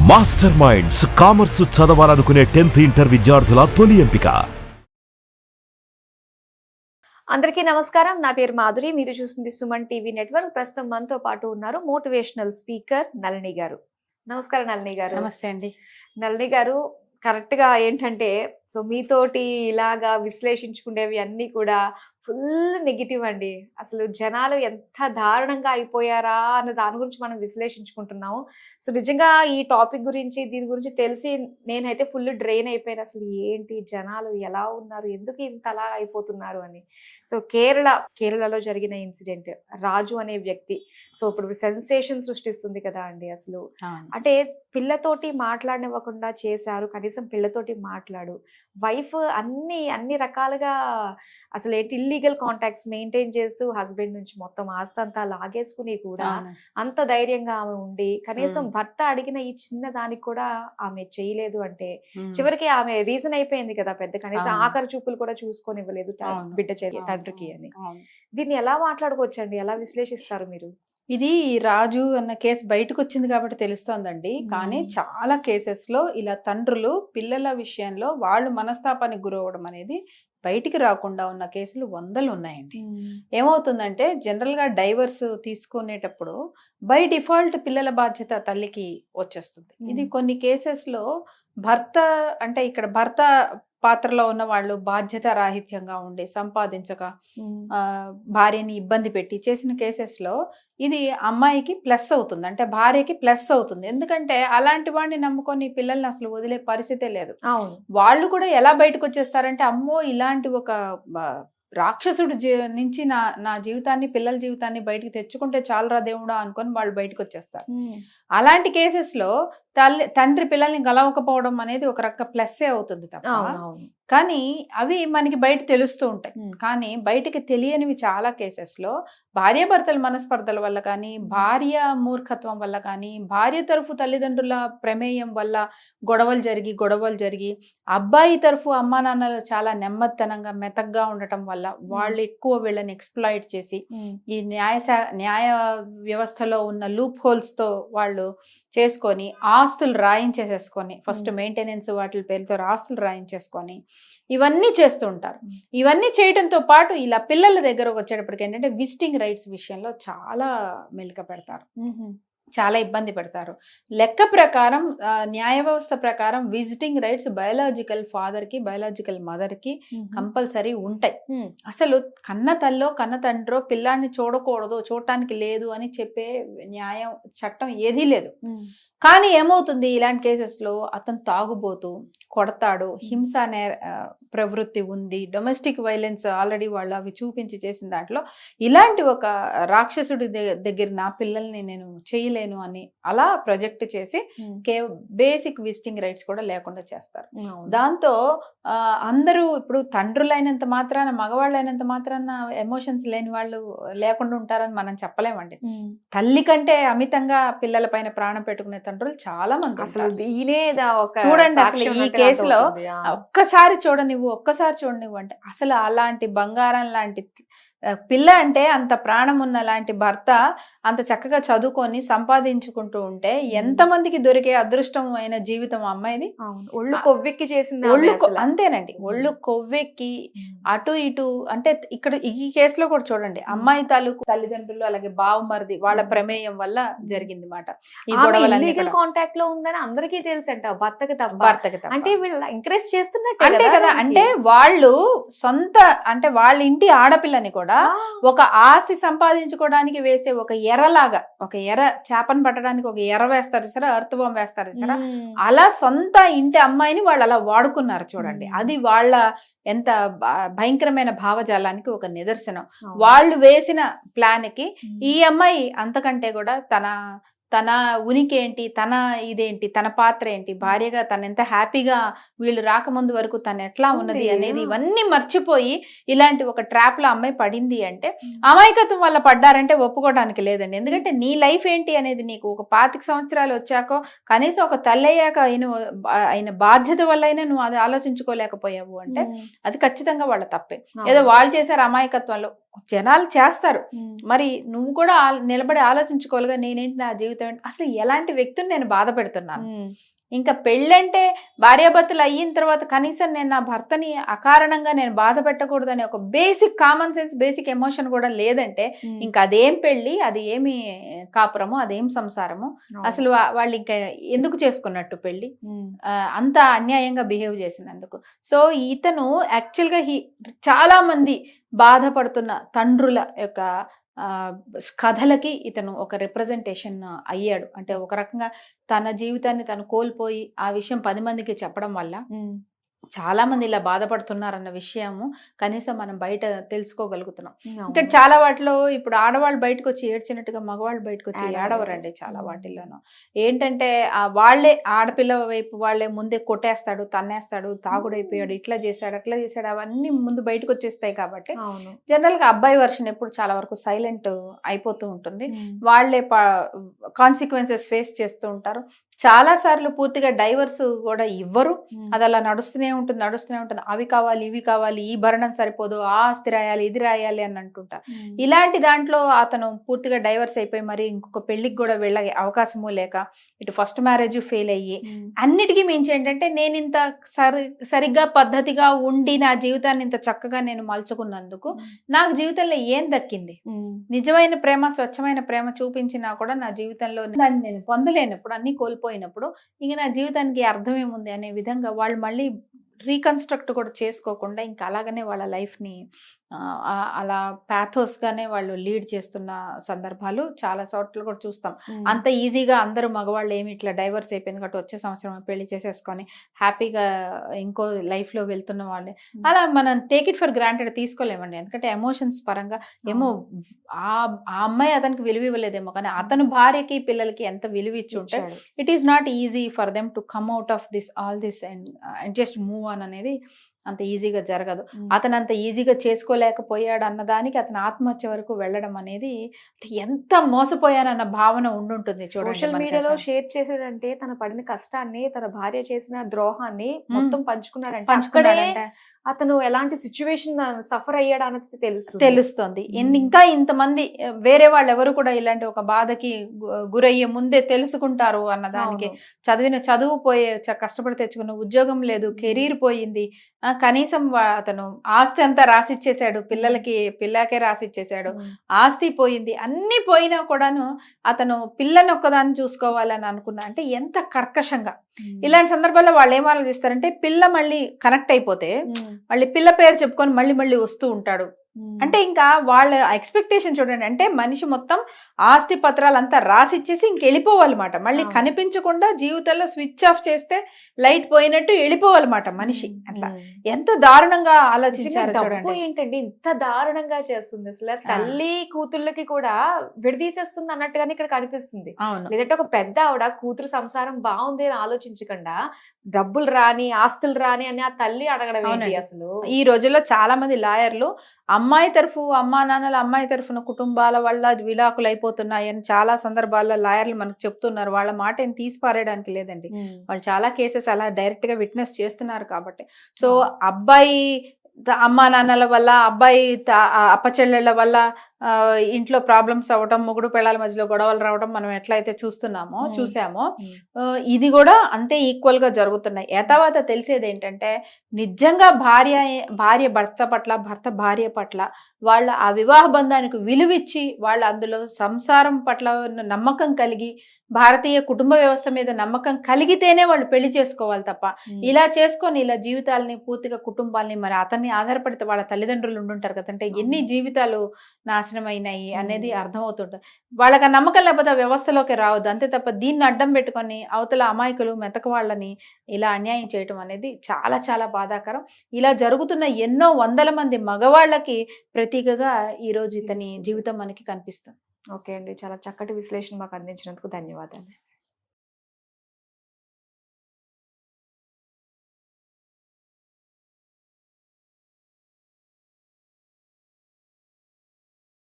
Master minds commerce చదవాలనుకునే 10th inter విద్యార్థుల తొలి ఎంపిక. అందరికీ నమస్కారం. నా పేరు మాధురి. మీరు చూస్తుంది సుమన్ టీవీ నెట్వర్క్. ప్రస్తుతం మనతో పాటు ఉన్నారు మోటివేషనల్ స్పీకర్ నళిని గారు. నమస్కారం నళిని గారు. నమస్తే అండి. నళిని గారు, కరెక్ట్ గా ఏంటంటే మీతోటి ఇలాగా విశ్లేషించుకునేవి అన్ని కూడా ఫుల్ నెగిటివ్ అండి. అసలు జనాలు ఎంత దారుణంగా అయిపోయారా అన్న దాని గురించి మనం విశ్లేషించుకుంటున్నాము. సో నిజంగా ఈ టాపిక్ గురించి దీని గురించి తెలిసి నేనైతే ఫుల్ డ్రైన్ అయిపోయాను. అసలు ఏంటి జనాలు ఎలా ఉన్నారు, ఎందుకు ఇంత అలా అయిపోతున్నారు అని. సో కేరళలో జరిగిన ఇన్సిడెంట్, రాజు అనే వ్యక్తి సో ఇప్పుడు సెన్సేషన్ సృష్టిస్తుంది కదా అండి. అసలు అంటే పిల్లతోటి మాట్లాడనివ్వకుండా చేశారు. కనీసం పిల్లతోటి మాట్లాడు, వైఫ్ అన్ని రకాలుగా అసలు ఏంటి ఇల్లీగల్ కాంటాక్ట్స్ మెయింటైన్ చేస్తూ హస్బెండ్ నుంచి మొత్తం ఆస్తి అంతా లాగేసుకుని కూడా అంత ధైర్యంగా ఆమె ఉండి కనీసం భర్త అడిగిన ఈ చిన్న దానికి కూడా ఆమె చేయలేదు అంటే చివరికి ఆమె రీజన్ అయిపోయింది కదా పెద్ద. కనీసం ఆఖరి చూపులు కూడా చూసుకొని ఇవ్వలేదు బిడ్డ తండ్రికి అని. దీన్ని ఎలా మాట్లాడుకోవచ్చండి, ఎలా విశ్లేషిస్తారు మీరు? ఇది రాజు అన్న కేసు బయటకు వచ్చింది కాబట్టి తెలుస్తోందండి. కానీ చాలా కేసెస్ లో ఇలా తండ్రులు పిల్లల విషయంలో వాళ్ళు మనస్తాపానికి గురవడం అనేది బయటికి రాకుండా ఉన్న కేసులు వందలు ఉన్నాయండి. ఏమవుతుందంటే జనరల్ గా డైవర్స్ తీసుకునేటప్పుడు బై డిఫాల్ట్ పిల్లల బాధ్యత తల్లికి వచ్చేస్తుంది. ఇది కొన్ని కేసెస్ లో భర్త అంటే ఇక్కడ భర్త పాత్రలో ఉన్న వాళ్ళు బాధ్యత రాహిత్యంగా ఉండి సంపాదించక భార్యని ఇబ్బంది పెట్టి చేసిన కేసెస్ లో ఇది అమ్మాయికి ప్లస్ అవుతుంది, అంటే భార్యకి ప్లస్ అవుతుంది. ఎందుకంటే అలాంటి వాడిని నమ్ముకొని పిల్లల్ని అసలు వదిలే పరిస్థితే లేదు. వాళ్ళు కూడా ఎలా బయటకు వచ్చేస్తారంటే అమ్మో ఇలాంటి ఒక రాక్షసుడి నుంచి నా జీవితాన్ని పిల్లల జీవితాన్ని బయటకు తెచ్చుకుంటే చాలరా దేవుడా అనుకొని వాళ్ళు బయటకు వచ్చేస్తారు. అలాంటి కేసెస్ లో తండ్రి పిల్లల్ని గలవకపోవడం అనేది ఒక రక ప్లస్సే అవుతుంది తప్ప, కానీ అవి మనకి బయట తెలుస్తూ ఉంటాయి. కానీ బయటకి తెలియనివి చాలా కేసెస్ లో భార్యాభర్తల మనస్పర్ధల వల్ల కానీ, భార్య మూర్ఖత్వం వల్ల కానీ, భార్య తరఫు తల్లిదండ్రుల ప్రమేయం వల్ల గొడవలు జరిగి అబ్బాయి తరఫు అమ్మా నాన్నలు చాలా నెమ్మదితనంగా మెతగ్గా ఉండటం వల్ల వాళ్ళు ఎక్కువ వీళ్ళని ఎక్స్ప్లాయిట్ చేసి ఈ న్యాయ వ్యవస్థలో ఉన్న లూప్ హోల్స్ తో వాళ్ళు చేసుకొని ఆస్తులు రాయించేసేసుకొని ఫస్ట్ మెయింటెనెన్స్ వాటి పేరుతో ఆస్తులు రాయించేసుకొని ఇవన్నీ చేస్తూ ఉంటారు. ఇవన్నీ చేయడంతో పాటు ఇలా పిల్లల దగ్గర వచ్చేటప్పటికి ఏంటంటే విజిటింగ్ రైట్స్ విషయంలో చాలా మెలిక పెడతారు, చాలా ఇబ్బంది పెడతారు. లెక్క ప్రకారం న్యాయ వ్యవస్థ ప్రకారం విజిటింగ్ రైట్స్ బయోలాజికల్ ఫాదర్ కి బయోలాజికల్ మదర్ కి కంపల్సరీ ఉంటాయి. అసలు కన్న తల్లో కన్న తండ్రో పిల్లాన్ని చూడకూడదు, చూడటానికి లేదు అని చెప్పే న్యాయం చట్టం ఏదీ లేదు. కానీ ఏమవుతుంది ఇలాంటి కేసెస్ లో అతను తాగుబోతూ కొడతాడు, హింస ప్రవృత్తి ఉంది, డొమెస్టిక్ వైలెన్స్ ఆల్రెడీ వాళ్ళు అవి చూపించి చేసిన దాంట్లో ఇలాంటి ఒక రాక్షసుడి దగ్గర నా పిల్లల్ని నేను చేయలేను అని అలా ప్రొజెక్ట్ చేసి బేసిక్ విజిటింగ్ రైట్స్ కూడా లేకుండా చేస్తారు. దాంతో అందరూ ఇప్పుడు తండ్రులైనంత మాత్రాన మగవాళ్ళైనంత మాత్రాన ఎమోషన్స్ లేని వాళ్ళు లేకుండా ఉంటారని మనం చెప్పలేమండి. తల్లి కంటే అమితంగా పిల్లల పైన ప్రాణం పెట్టుకునే తండ్రులు చాలా మంది. అసలు చూడండి, అసలు ఈ కేసులో ఒక్కసారి చూడనివ్వు అంటే అసలు అలాంటి బంగారం లాంటి పిల్ల అంటే అంత ప్రాణం ఉన్న లాంటి భర్త అంత చక్కగా చదువుకొని సంపాదించుకుంటూ ఉంటే ఎంతమందికి దొరికే అదృష్టమైన జీవితం అమ్మాయిది. ఒళ్ళు కొవ్వెక్కి చేసింది, అంతేనండి. ఒళ్ళు కొవ్వెక్కి అటు ఇటు అంటే ఇక్కడ ఈ కేసులో కూడా చూడండి, అమ్మాయి తాలూకు తల్లిదండ్రులు అలాగే బావమరిది వాళ్ళ ప్రమేయం వల్ల జరిగింది మాట. ఈ గొడవలన్నీ కాంటాక్ట్ లో ఉందని అందరికీ తెలుసంట, భర్తకి తప్ప. అంటే వీళ్ళు ఎంకరేజ్ చేస్తున్నట్టే అంతే కదా. అంటే వాళ్ళు సొంత అంటే వాళ్ళ ఇంటి ఆడపిల్లని కూడా ఒక ఆస్తి సంపాదించుకోవడానికి వేసే ఒక ఎర్రలాగా, ఒక ఎర్ర చేపను పట్టడానికి ఒక ఎర్ర వేస్తారు సరే, అర్థవం వేస్తారు సరే, అలా సొంత ఇంటి అమ్మాయిని వాళ్ళు అలా వాడుకున్నారు చూడండి. అది వాళ్ళ ఎంత భయంకరమైన భావజాలానికి ఒక నిదర్శనం. వాళ్ళు వేసిన ప్లాన్ కి ఈ అమ్మాయి అంతకంటే కూడా తన ఉనికి ఏంటి, తన ఇదేంటి, తన పాత్ర ఏంటి, భార్యగా తను ఎంత హ్యాపీగా వీళ్ళు రాకముందు వరకు తను ఎట్లా ఉన్నది అనేది ఇవన్నీ మర్చిపోయి ఇలాంటి ఒక ట్రాప్ లో అమ్మాయి పడింది అంటే అమాయకత్వం వల్ల పడ్డారంటే ఒప్పుకోవడానికి లేదండి. ఎందుకంటే నీ లైఫ్ ఏంటి అనేది నీకు ఒక 25 సంవత్సరాలు వచ్చాకో కనీసం ఒక తల్లి అయ్యాక అయిన బాధ్యత వల్ల అయినా నువ్వు అది ఆలోచించుకోలేకపోయావు అంటే అది ఖచ్చితంగా వాళ్ళ తప్పే. ఏదో వాళ్ళు చేశారు అమాయకత్వంలో, జనాలు చేస్తారు. మరి నువ్వు కూడా నిలబడి ఆలోచించుకోవాలిగా, నేనేంటి నా జీవితం జీవితం ఏంటి, అసలు ఎలాంటి వ్యక్తిని నేను బాధ పెడుతున్నాను. ఇంకా పెళ్ళంటే భార్యాభర్తలు అయిన తర్వాత కనీసం నేను నా భర్తని అకారణంగా నేను బాధ పెట్టకూడదని ఒక basic common sense, basic emotion కూడా లేదంటే ఇంకా అదేం పెళ్ళి, అది ఏమి కాపురము, అదేం సంసారము, అసలు వాళ్ళు ఇంకా ఎందుకు చేసుకున్నట్టు పెళ్ళి, అంత అన్యాయంగా బిహేవ్ చేసినందుకు. సో ఇతను యాక్చువల్గా చాలా మంది బాధపడుతున్న తండ్రుల యొక్క కథలకి ఇతను ఒక రిప్రజెంటేషన్ అయ్యాడు. అంటే ఒక రకంగా తన జీవితాన్ని తను కోల్పోయి ఆ విషయం 10 మందికి చెప్పడం వల్ల చాలా మంది ఇలా బాధపడుతున్నారన్న విషయము కనీసం మనం బయట తెలుసుకోగలుగుతున్నాం. ఇంకా చాలా వాటిలో ఇప్పుడు ఆడవాళ్ళు బయటకు వచ్చి ఏడ్చినట్టుగా మగవాళ్ళు బయటకు వచ్చి ఏడవరండి. చాలా వాటిల్లోనూ ఏంటంటే వాళ్ళే ఆడపిల్ల వైపు వాళ్ళే ముందే కొట్టేస్తాడు, తన్నేస్తాడు, తాగుడైపోయాడు, ఇట్లా చేశాడు, అట్లా చేశాడు, అవన్నీ ముందు బయటకు వచ్చేస్తాయి. కాబట్టి జనరల్ గా అబ్బాయి వర్షన్ ఎప్పుడు చాలా వరకు సైలెంట్ అయిపోతూ ఉంటుంది. వాళ్ళే కాన్సిక్వెన్సెస్ ఫేస్ చేస్తూ ఉంటారు. చాలా సార్లు పూర్తిగా డైవర్స్ కూడా ఇవ్వరు, అది అలా నడుస్తూనే ఉంటుంది. అవి కావాలి, ఇవి కావాలి, ఈ భరణం సరిపోదు, ఆ ఆస్తి రాయాలి, ఇది రాయాలి అని అంటుంటారు. ఇలాంటి దాంట్లో అతను పూర్తిగా డైవర్స్ అయిపోయి మరి ఇంకొక పెళ్లికి కూడా వెళ్ళే అవకాశము లేక ఇటు ఫస్ట్ మ్యారేజ్ ఫెయిల్ అయ్యి అన్నిటికీ మించి ఏంటంటే నేను ఇంత సరిగ్గా పద్ధతిగా ఉండి నా జీవితాన్ని ఇంత చక్కగా నేను మలుచుకున్నందుకు నాకు జీవితంలో ఏం దక్కింది? నిజమైన ప్రేమ, స్వచ్ఛమైన ప్రేమ చూపించినా కూడా నా జీవితంలో దాన్ని నేను పొందలేనప్పుడు, అన్ని కోల్పోయినప్పుడు ఇంక నా జీవితానికి అర్థం ఏముంది అనే విధంగా వాళ్ళు మళ్ళీ రీకన్స్ట్రక్ట్ కూడా చేసుకోకుండా ఇంకా అలాగనే వాళ్ళ లైఫ్ని అలా ప్యాథోస్గానే వాళ్ళు లీడ్ చేస్తున్న సందర్భాలు చాలా చోట్ల కూడా చూస్తాం. అంత ఈజీగా అందరూ మగవాళ్ళు ఏమి ఇట్లా డైవర్స్ అయిపోయింది కాబట్టి వచ్చే సంవత్సరం పెళ్లి చేసేసుకొని హ్యాపీగా ఇంకో లైఫ్లో వెళ్తున్న వాళ్ళే అలా మనం టేక్ ఇట్ ఫర్ గ్రాంటెడ్ తీసుకోలేమండి. ఎందుకంటే ఎమోషన్స్ పరంగా ఏమో ఆ అమ్మాయి అతనికి విలువ ఇవ్వలేదేమో, కానీ అతను భార్యకి పిల్లలకి ఎంత విలువ ఇచ్చి ఉంటే it is not easy for them to come out of this all this and just move on అనేది అంత ఈజీగా జరగదు. అతను అంత ఈజీగా చేసుకోలేకపోయాడు అన్నదానికి అతను ఆత్మహత్య వరకు వెళ్ళడం అనేది ఎంత మోసపోయానన్న భావన ఉండుంటుంది. సోషల్ మీడియాలో షేర్ చేసాడంటే తన పడిన కష్టాన్ని, తన భార్య చేసిన ద్రోహాన్ని మొత్తం పంచుకున్నాడంటే అతను ఎలాంటి సిచ్యువేషన్ సఫర్ అయ్యాడు అనేది తెలుస్తుంది. ఇంకా ఇంతమంది వేరే వాళ్ళు ఎవరు కూడా ఇలాంటి ఒక బాధకి గురయ్యే ముందే తెలుసుకుంటారు అన్నదానికి చదువు పోయే కష్టపడి తెచ్చుకున్న ఉద్యోగం లేదు, కెరీర్ పోయింది, కనీసం అతను ఆస్తి అంతా రాసిచ్చేసాడు, పిల్లకే రాసిచ్చేసాడు, ఆస్తి పోయింది, అన్ని పోయినా కూడాను అతను పిల్లని ఒక్కదాన్ని చూసుకోవాలని అనుకున్నా అంటే ఎంత కర్కశంగా. ఇలాంటి సందర్భాల్లో వాళ్ళు ఏం ఆలోచిస్తారంటే పిల్ల మళ్ళీ కనెక్ట్ అయిపోతే మళ్ళీ పిల్ల పేరు చెప్పుకొని మళ్ళీ వస్తూ ఉంటాడు. అంటే ఇంకా వాళ్ళ ఎక్స్పెక్టేషన్ చూడండి, అంటే మనిషి మొత్తం ఆస్తి పత్రాలు అంతా రాసిచ్చేసి ఇంక వెళ్ళిపోవాలన్నమాట. మళ్ళీ కనిపించకుండా జీవితంలో స్విచ్ ఆఫ్ చేస్తే లైట్ పోయినట్టు వెళ్ళిపోవాలన్నమాట మనిషి. అట్లా ఎంత దారుణంగా ఆలోచించారు చూడండి. ఏంటండి ఇంత దారుణంగా చేస్తుంది అసలు, తల్లి కూతుళ్ళకి కూడా విడదీసేస్తుంది అన్నట్టుగానే ఇక్కడ కనిపిస్తుంది. లేదంటే ఒక పెద్ద ఆవిడ కూతురు సంసారం బాగుంది అని ఆలోచించకుండా డబ్బులు రాని, ఆస్తులు రాని అని ఆ తల్లి అడగడం ఏంటి అసలు? ఈ రోజుల్లో చాలా మంది లాయర్లు అమ్మా నాన్నల అమ్మాయి తరఫున కుటుంబాల వల్ల విడాకులు అయిపోతున్నాయి అని చాలా సందర్భాల్లో లాయర్లు మనకు చెప్తున్నారు. వాళ్ళ మాట ఏం తీసి పారేయడానికి లేదండి, వాళ్ళు చాలా కేసెస్ అలా డైరెక్ట్ గా విట్నెస్ చేస్తున్నారు. కాబట్టి సో అబ్బాయి అమ్మా నాన్నల వల్ల, అబ్బాయి అప్పచెల్లెళ్ళ వల్ల ఇంట్లో ప్రాబ్లమ్స్ అవ్వడం, మొగుడు పిల్లల మధ్యలో గొడవలు రావడం మనం ఎట్లయితే చూసామో ఇది కూడా అంతే ఈక్వల్ గా జరుగుతున్నాయి. తర్వాత తెలిసేది ఏంటంటే నిజంగా భార్య భర్త పట్ల, భర్త భార్య పట్ల వాళ్ళ ఆ వివాహ బంధానికి విలువిచ్చి వాళ్ళ అందులో సంసారం పట్ల నమ్మకం కలిగి, భారతీయ కుటుంబ వ్యవస్థ మీద నమ్మకం కలిగితేనే వాళ్ళు పెళ్లి చేసుకోవాలి తప్ప ఇలా చేసుకొని ఇలా జీవితాలని పూర్తిగా కుటుంబాలని మరి అతన్ని ఆధారపడితే వాళ్ళ తల్లిదండ్రులు ఉండుంటారు కదంటే ఎన్ని జీవితాలు నాశనం అయినాయి అనేది అర్థమవుతుంటుంది. వాళ్ళకి ఆ నమ్మకం లేకపోతే ఆ వ్యవస్థలోకి రావద్దు, అంతే తప్ప దీన్ని అడ్డం పెట్టుకొని అవతల అమాయకులు మెతక వాళ్ళని ఇలా అన్యాయం చేయటం అనేది చాలా చాలా బాధాకరం. ఇలా జరుగుతున్న ఎన్నో వందల మంది మగవాళ్ళకి ప్రతీకగా ఈరోజు ఇతని జీవితం మనకి కనిపిస్తుంది. ఓకే అండి, చాలా చక్కటి విశ్లేషణ మాకు అందించినందుకు ధన్యవాదాలు.